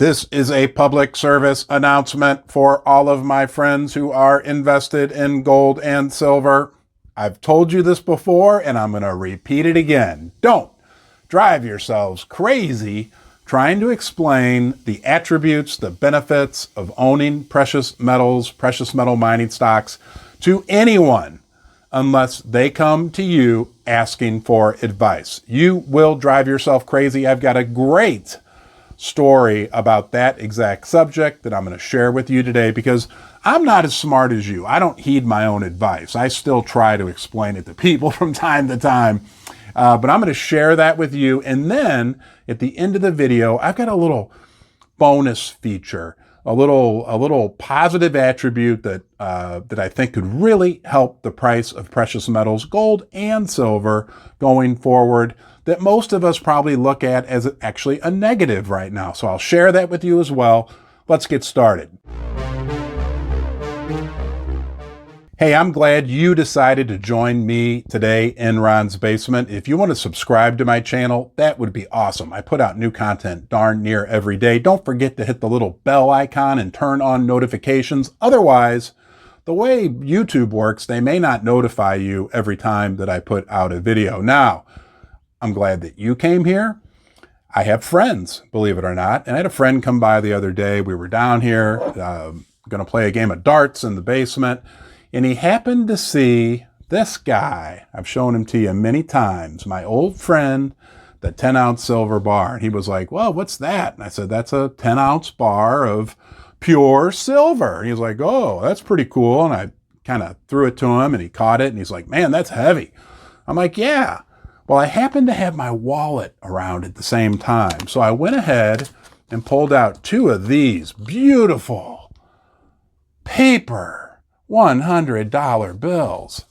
This is a public service announcement for all of my friends who are invested in gold and silver. I've told you this before, and I'm going to repeat it again. Don't drive yourselves crazy trying to explain the attributes, the benefits of owning precious metals, precious metal mining stocks to anyone unless they come to you asking for advice. You will drive yourself crazy. I've got a great story about that exact subject that I'm going to share with you today because I'm not as smart as you. I don't heed my own advice. I still try to explain it to people from time to time. But I'm going to share that with you. And then at the end of the video, I've got a little bonus feature, a little positive attribute that I think could really help the price of precious metals, gold and silver, going forward, that most of us probably look at as actually a negative right now. So I'll share that with you as well. Let's get started. Hey, I'm glad you decided to join me today in Ron's Basement. If you want to subscribe to my channel, that would be awesome. I put out new content darn near every day. Don't forget to hit the little bell icon and turn on notifications. Otherwise, the way YouTube works, they may not notify you every time that I put out a video. Now, I'm glad that you came here. I have friends, believe it or not. And I had a friend come by the other day. We were down here going to play a game of darts in the basement. And he happened to see this guy. I've shown him to you many times. My old friend, the 10-ounce silver bar. And he was like, well, what's that? And I said, that's a 10-ounce bar of pure silver. And he was like, oh, that's pretty cool. And I kind of threw it to him and he caught it. And he's like, man, that's heavy. I'm like, yeah. Well, I happened to have my wallet around at the same time. So I went ahead and pulled out two of these beautiful paper $100 bills.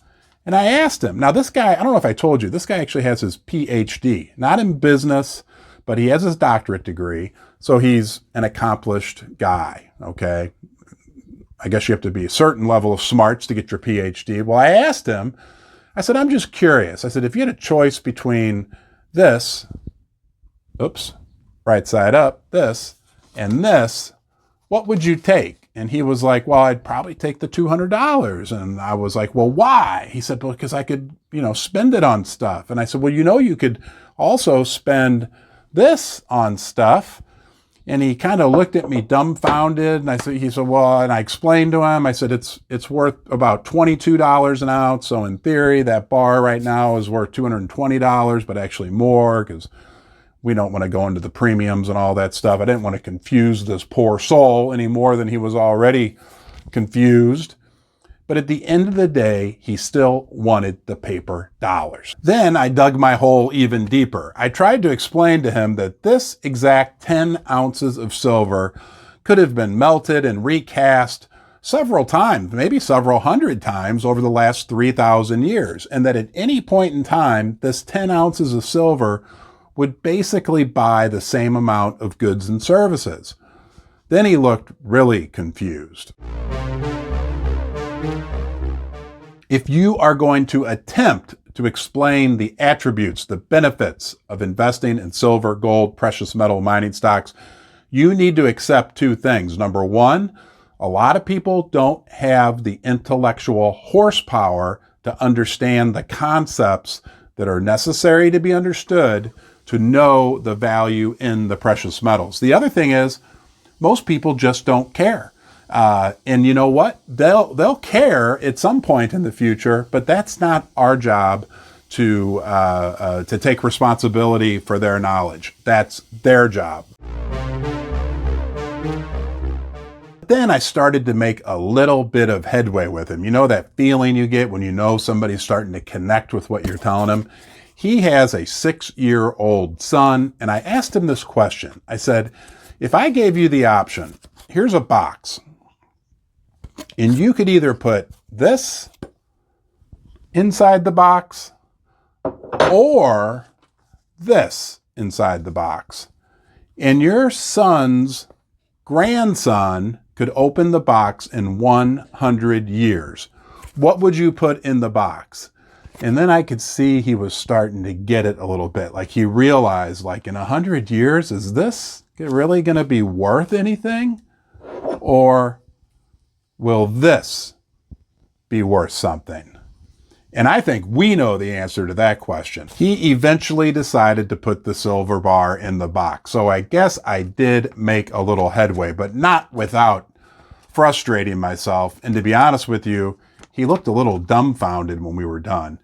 And I asked him, now this guy, I don't know if I told you, this guy actually has his PhD, not in business, but he has his doctorate degree. So he's an accomplished guy, okay? I guess you have to be a certain level of smarts to get your PhD. Well, I asked him, I said, I'm just curious. I said, if you had a choice between this, oops, right side up, this, and this, what would you take? And he was like, well, I'd probably take the $200. And I was like, well, why? He said, well, because I could, spend it on stuff. And I said, well, you could also spend this on stuff. And he kind of looked at me dumbfounded. And he said, well, and I explained to him, I said, it's worth about $22 an ounce. So in theory, that bar right now is worth $220, but actually more because we don't want to go into the premiums and all that stuff. I didn't want to confuse this poor soul any more than he was already confused. But at the end of the day, he still wanted the paper dollars. Then I dug my hole even deeper. I tried to explain to him that this exact 10 ounces of silver could have been melted and recast several times, maybe several hundred times over the last 3,000 years. And that at any point in time, this 10 ounces of silver would basically buy the same amount of goods and services. Then he looked really confused. If you are going to attempt to explain the attributes, the benefits of investing in silver, gold, precious metal mining stocks, you need to accept two things. Number one, a lot of people don't have the intellectual horsepower to understand the concepts that are necessary to be understood to know the value in the precious metals. The other thing is, most people just don't care. And you know what? They'll care at some point in the future, but that's not our job to take responsibility for their knowledge. That's their job. Then I started to make a little bit of headway with him. You know that feeling you get when you know somebody's starting to connect with what you're telling him? He has a 6-year-old son, and I asked him this question. I said, if I gave you the option, here's a box, and you could either put this inside the box or this inside the box, and your son's grandson could open the box in 100 years, what would you put in the box? And then I could see he was starting to get it a little bit. Like he realized, like, in 100 years, is this really going to be worth anything? Or will this be worth something? And I think we know the answer to that question. He eventually decided to put the silver bar in the box. So I guess I did make a little headway, but not without frustrating myself. And to be honest with you, he looked a little dumbfounded when we were done.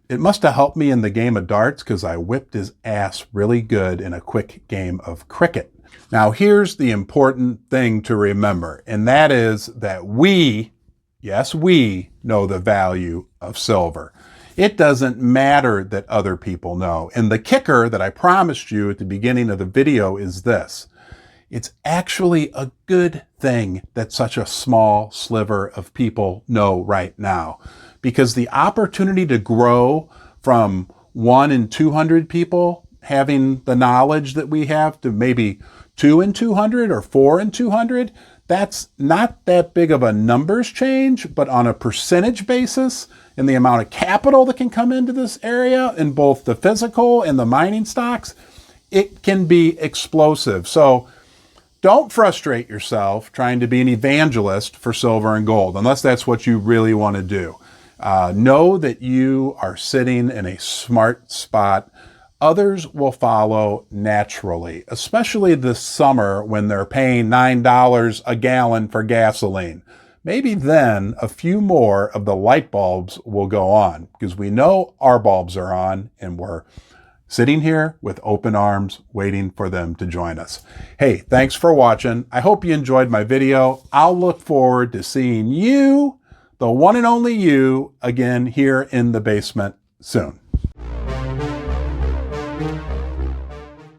It must have helped me in the game of darts because I whipped his ass really good in a quick game of cricket. Now, here's the important thing to remember, and that is that we, yes, we know the value of silver. It doesn't matter that other people know. And the kicker that I promised you at the beginning of the video is this. It's actually a good thing that such a small sliver of people know right now, because the opportunity to grow from 1 in 200 people having the knowledge that we have to maybe 2 in 200 or 4 in 200, that's not that big of a numbers change, but on a percentage basis and the amount of capital that can come into this area in both the physical and the mining stocks, it can be explosive. So don't frustrate yourself trying to be an evangelist for silver and gold, unless that's what you really want to do. Know that you are sitting in a smart spot. Others will follow naturally, especially this summer when they're paying $9 a gallon for gasoline. Maybe then a few more of the light bulbs will go on, because we know our bulbs are on and we're sitting here with open arms waiting for them to join us. Hey, thanks for watching. I hope you enjoyed my video. I'll look forward to seeing you, the one and only you, again here in the basement soon.